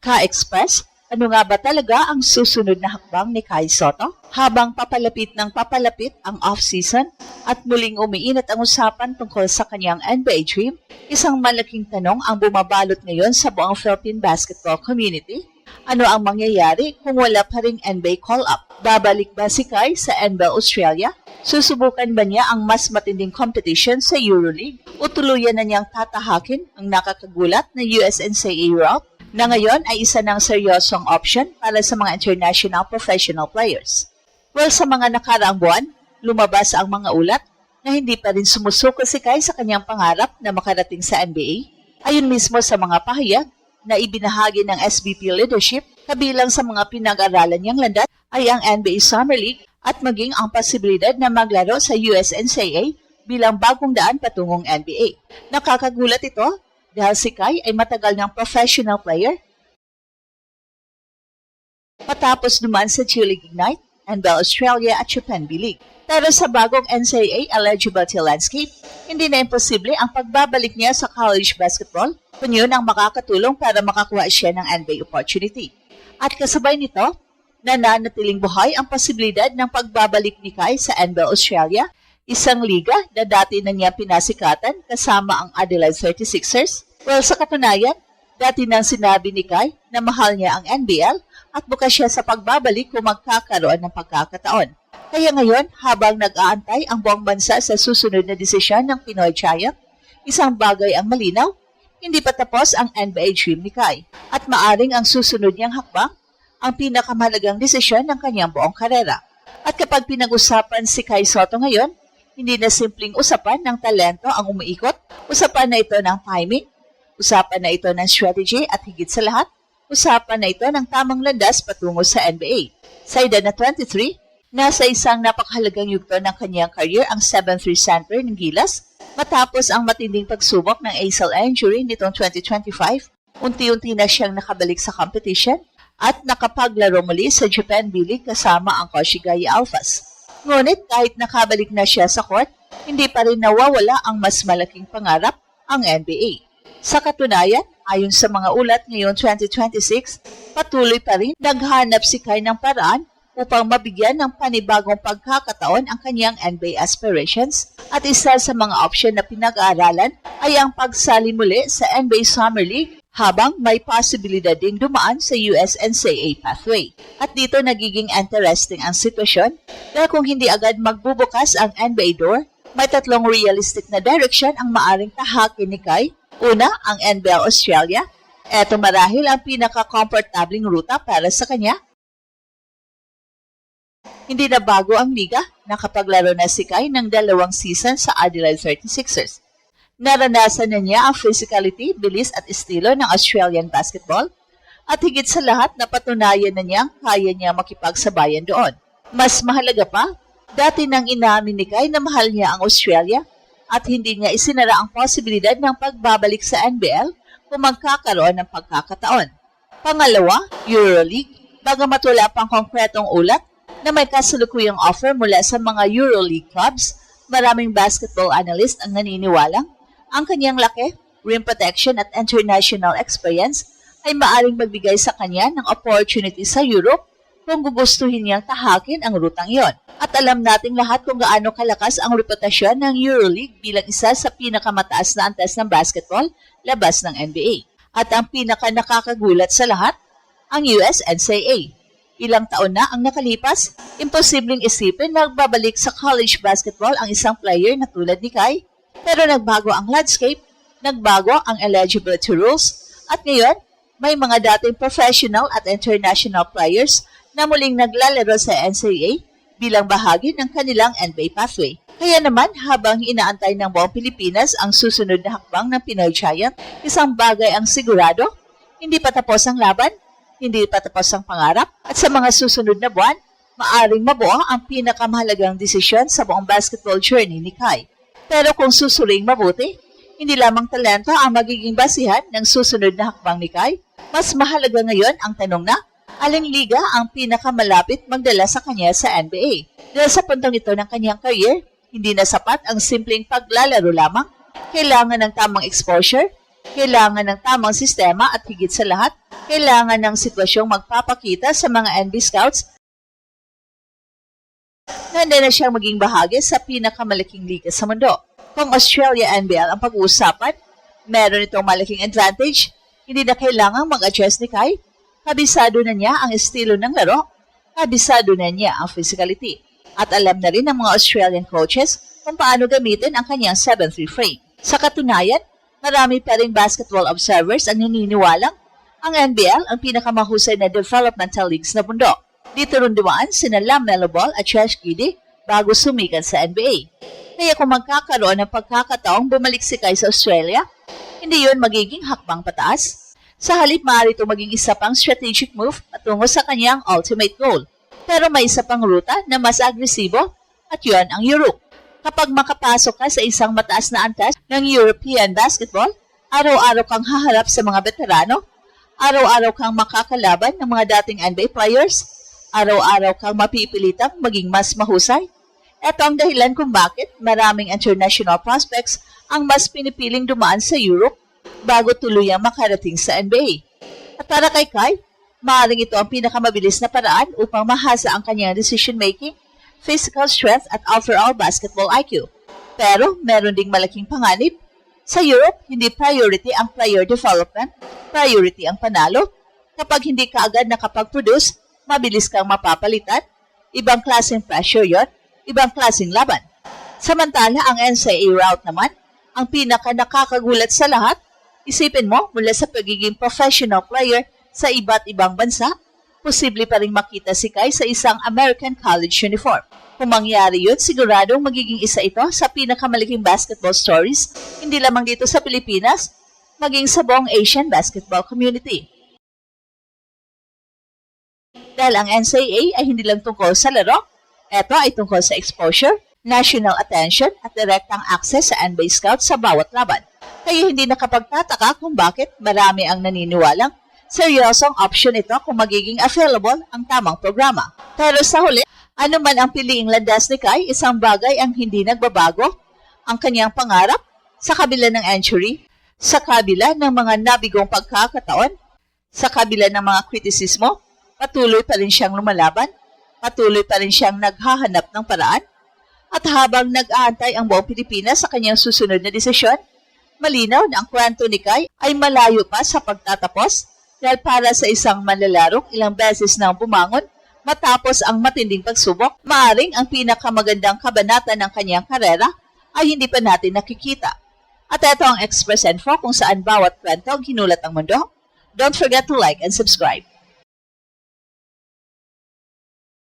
Ka-Express, ano nga ba talaga ang susunod na hakbang ni Kai Sotto? Habang papalapit ng papalapit ang off-season at muling umiinit ang usapan tungkol sa kanyang NBA dream, isang malaking tanong ang bumabalot ngayon sa buong Philippine basketball community. Ano ang mangyayari kung wala pa ring NBA call-up? Babalik ba si Kai sa NBL Australia? Susubukan ba niya ang mas matinding competition sa EuroLeague? O tuluyan na niyang tatahakin ang nakakagulat na USNCAA route na ngayon ay isa ng seryosong option para sa mga international professional players? Well, sa mga nakaraang buwan, lumabas ang mga ulat na hindi pa rin sumusuko si Kai sa kanyang pangarap na makarating sa NBA. Ayon mismo sa mga pahayag na ibinahagi ng SBP leadership, kabilang sa mga pinag-aralan niyang landas ay ang NBA Summer League at maging ang posibilidad na maglaro sa USNCAA bilang bagong daan patungong NBA. Nakakagulat ito dahil si Kai ay matagal ng professional player. Matapos dumaan sa G-League Ignite, NBL Australia at Japan B-League. Pero sa bagong NCAA eligibility landscape, hindi na imposible ang pagbabalik niya sa college basketball kung yun ang makakatulong para makakuha siya ng NBA opportunity. At kasabay nito, nananatiling buhay ang posibilidad ng pagbabalik ni Kai sa NBL Australia, isang liga na dati na niya pinasikatan kasama ang Adelaide 36ers. Well, sa katunayan, dati nang sinabi ni Kai na mahal niya ang NBL at bukas siya sa pagbabalik kung magkakaroon ng pagkakataon. Kaya ngayon, habang nag-aantay ang buong bansa sa susunod na desisyon ng Pinoy Giant, isang bagay ang malinaw, hindi pa tapos ang NBA dream ni Kai at maaring ang susunod niyang hakbang ang pinakamahalagang desisyon ng kanyang buong karera. At kapag pinag-usapan si Kai Sotto ngayon, hindi na simpleng usapan ng talento ang umiikot, usapan na ito ng timing, usapan na ito ng strategy at higit sa lahat, usapan na ito ng tamang landas patungo sa NBA. Sa edad na 23, nasa isang napakahalagang yugto ng kanyang career ang 7'3" center ng Gilas. Matapos ang matinding pagsubok ng ACL injury nitong 2025, unti-unti na siyang nakabalik sa competition at nakapaglaro muli sa Japan B-League kasama ang Koshigaya Alphas. Ngunit kahit nakabalik na siya sa court, hindi pa rin nawawala ang mas malaking pangarap, ang NBA. Sa katunayan, ayon sa mga ulat ngayong 2026, patuloy pa rin naghanap si Kai ng paraan upang mabigyan ng panibagong pagkakataon ang kanyang NBA aspirations at isa sa mga option na pinag-aaralan ay ang pagsali muli sa NBA Summer League habang may posibilidad ding dumaan sa USNCAA pathway. At dito nagiging interesting ang sitwasyon dahil kung hindi agad magbubukas ang NBA door, may tatlong realistic na direction ang maaring tahakin ni Kai. Una, ang NBL Australia. Ito marahil ang pinaka-comfortabling ruta para sa kanya. Hindi na bago ang liga, nakapaglaro na si Kai ng 2 season sa Adelaide 36ers. Naranasan na niya ang physicality, bilis at estilo ng Australian basketball at higit sa lahat napatunayan na niyang kaya niya makipagsabayan doon. Mas mahalaga pa, dati nang inamin ni Kai na mahal niya ang Australia at hindi niya isinara ang posibilidad ng pagbabalik sa NBL kung magkakaroon ng pagkakataon. Pangalawa, EuroLeague. Bagamat wala pang konkretong ulat na may kasalukuyang offer mula sa mga EuroLeague clubs, maraming basketball analyst ang naniniwalang ang kanyang laki, rim protection at international experience ay maaring magbigay sa kanya ng opportunity sa Europe kung gugustuhin niyang tahakin ang rutang iyon. At alam nating lahat kung gaano kalakas ang reputasyon ng EuroLeague bilang isa sa pinakamataas na antas ng basketball labas ng NBA. At ang pinaka-nakakagulat sa lahat, ang USNCAA. Ilang taon na ang nakalipas, imposibleng isipin na magbabalik sa college basketball ang isang player na tulad ni Kai. Pero nagbago ang landscape, nagbago ang eligibility rules, at ngayon, may mga dating professional at international players na muling naglalaro sa NCAA bilang bahagi ng kanilang NBA pathway. Kaya naman, habang inaantay ng buong Pilipinas ang susunod na hakbang ng Pinoy Giant, isang bagay ang sigurado, hindi pa tapos ang laban, hindi pa tapos ang pangarap, at sa mga susunod na buwan, maaring mabuo ang pinakamahalagang desisyon sa buong basketball journey ni Kai. Pero kung susuring mabuti, hindi lamang talento ang magiging basihan ng susunod na hakbang ni Kai. Mas mahalaga ngayon ang tanong na, aling liga ang pinakamalapit magdala sa kanya sa NBA? Dahil sa puntong ito ng kanyang career, hindi na sapat ang simpleng paglalaro lamang. Kailangan ng tamang exposure, Kailangan ng tamang sistema at higit sa lahat, kailangan ng sitwasyong magpapakita sa mga NB Scouts na handa na siyang maging bahagi sa pinakamalaking liga sa mundo. Kung Australia NBL ang pag-uusapan, meron itong malaking advantage. Hindi na kailangang mag-adjust ni Kai. Kabisado na niya ang estilo ng laro. Kabisado na niya ang physicality. At alam na rin ng mga Australian coaches kung paano gamitin ang kanyang 7-3 frame. Sa katunayan, marami pa ring basketball observers ang naniniwalang ang NBL ang pinakamahusay na developmental leagues na mundo. Dito rin dumaan sina LaMelo Ball at Josh Giddey bago sumikat sa NBA. Kaya kung magkakaroon ng pagkakataong bumalik si Kai sa Australia, hindi yun magiging hakbang pataas. Sa halip, maaari ito maging isa pang strategic move patungo sa kanyang ultimate goal. Pero may isa pang ruta na mas agresibo at yun ang Europe. Kapag makapasok ka sa isang mataas na antas ng European basketball, araw-araw kang haharap sa mga veterano, araw-araw kang makakalaban ng mga dating NBA players, araw-araw kang mapipilitang maging mas mahusay. Ito ang dahilan kung bakit maraming international prospects ang mas pinipiling dumaan sa Europe bago tuluyang makarating sa NBA. At para kay Kai, maaaring ito ang pinakamabilis na paraan upang mahasa ang kanyang decision-making, physical strength at overall basketball IQ. Pero meron ding malaking panganib. Sa Europe, hindi priority ang player development, priority ang panalo. Kapag hindi ka agad nakapag-produce, mabilis kang mapapalitan. Ibang klaseng pressure yon, ibang klaseng laban. Samantala, ang NCAA route naman, ang pinaka nakakagulat sa lahat, isipin mo mula sa pagiging professional player sa iba't ibang bansa, posible pa rin makita si Kai sa isang American college uniform. Kung mangyari yun, siguradong magiging isa ito sa pinakamalaking basketball stories, hindi lamang dito sa Pilipinas, maging sa buong Asian basketball community. Dahil ang NCAA ay hindi lang tungkol sa laro, ito ay tungkol sa exposure, national attention at direktang access sa NBA Scout sa bawat laban. Kaya hindi nakapagtataka kung bakit marami ang naniniwalang seryosong option ito kung magiging available ang tamang programa. Pero sa huli, ano man ang piliing landas ni Kai, isang bagay ang hindi nagbabago, ang kanyang pangarap sa kabila ng injury, sa kabila ng mga nabigong pagkakataon, sa kabila ng mga kritisismo, patuloy pa rin siyang lumalaban, patuloy pa rin siyang naghahanap ng paraan, at habang nag-aantay ang buong Pilipinas sa kanyang susunod na desisyon, malinaw na ang kwento ni Kai ay malayo pa sa pagtatapos dahil para sa isang manlalarong ilang beses nang bumangon matapos ang matinding pagsubok, maaring ang pinakamagandang kabanata ng kanyang karera ay hindi pa natin nakikita. At ito ang Express Info kung saan bawat kwento ginulat ang mundo. Don't forget to like and subscribe.